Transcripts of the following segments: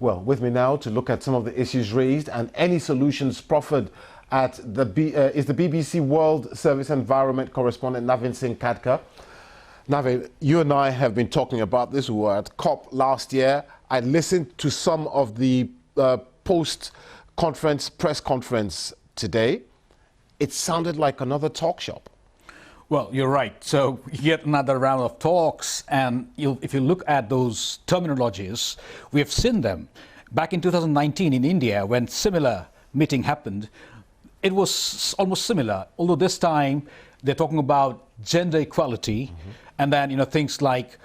Well, with me now to look at some of the issues raised and any solutions proffered at is the BBC World Service Environment correspondent Navin Singh Khadka. Navin, you and I have been talking about this. We were at COP last year. I listened to some of the post-conference press conference today. It sounded like another talk shop. Well, you're right. So yet another round of talks, and if you look at those terminologies, we have seen them. Back in 2019 in India, when similar meeting happened, it was almost similar, although this time they're talking about gender equality, and then things like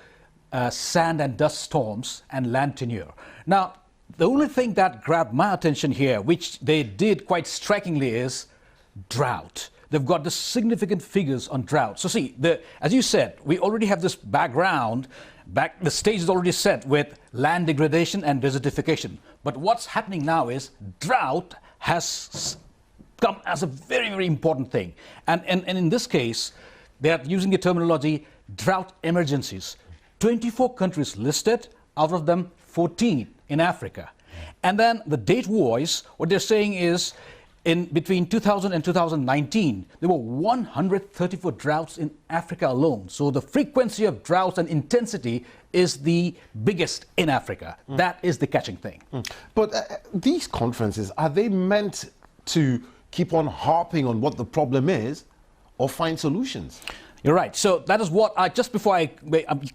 sand and dust storms and land tenure. Now, the only thing that grabbed my attention here, which they did quite strikingly, is drought. They've got the significant figures on drought. So see, as you said, we already have this background. The stage is already set with land degradation and desertification. But what's happening now is drought has come as a very, very important thing. And in this case, they are using the terminology drought emergencies. 24 countries listed, out of them 14 in Africa. And then the date-wise, what they're saying is, in between 2000 and 2019, there were 134 droughts in Africa alone. So the frequency of droughts and intensity is the biggest in Africa. That is the catching thing. But these conferences, are they meant to keep on harping on what the problem is or find solutions? You're right. So that is what just before I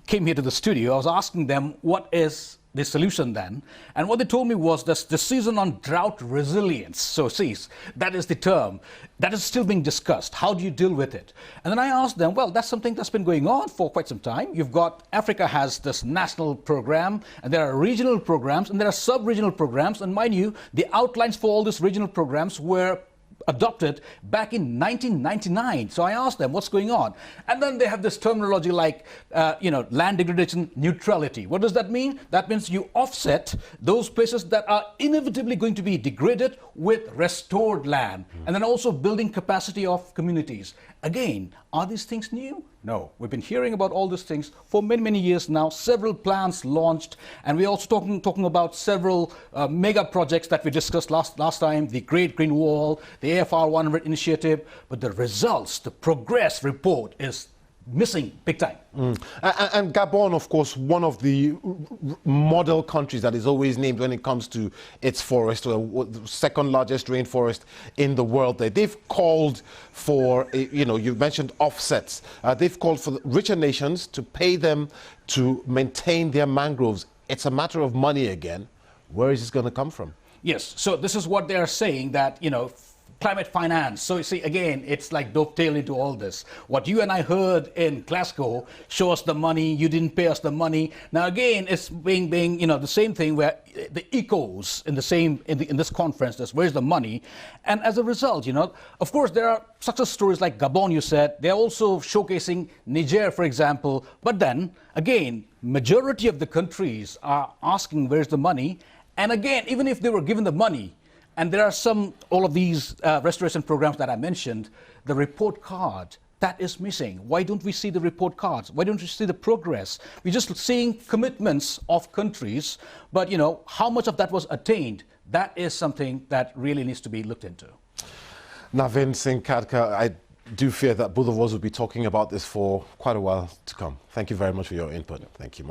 came here to the studio, I was asking them, what is the solution then? And what they told me was this decision on drought resilience. So see, that is the term. That is still being discussed. How do you deal with it? And then I asked them, well, that's something that's been going on for quite some time. You've got, Africa has this national program, and there are regional programs, and there are sub-regional programs. And mind you, the outlines for all these regional programs were adopted back in 1999. So I asked them, what's going on? And then they have this terminology like, land degradation neutrality. What does that mean? That means you offset those places that are inevitably going to be degraded with restored land. And then also building capacity of communities. Again, are these things new? No. We've been hearing about all these things for many, many years now. Several plans launched, and we're also talking about several mega projects that we discussed last time, the Great Green Wall, the AFR 100 initiative, but the results, the progress report is missing big time. And Gabon, of course, one of the model countries that is always named when it comes to its forest, the second largest rainforest in the world. They've called for, you mentioned offsets. They've called for the richer nations to pay them to maintain their mangroves. It's a matter of money again. Where is this going to come from? Yes, so this is what they are saying, that, climate finance. So you see, again, it's like dovetail into all this. What you and I heard in Glasgow, show us the money, you didn't pay us the money. Now again, it's being the same thing where the echoes in this conference, there's where's the money? And as a result, of course, there are success stories like Gabon, you said. They're also showcasing Niger, for example. But then, again, majority of the countries are asking where's the money? And again, even if they were given the money, and there are all of these restoration programs that I mentioned, the report card, that is missing. Why don't we see the report cards? Why don't we see the progress? We're just seeing commitments of countries, but how much of that was attained? That is something that really needs to be looked into. Navin Singh Khadka, I do fear that both of us will be talking about this for quite a while to come. Thank you very much for your input. Thank you much.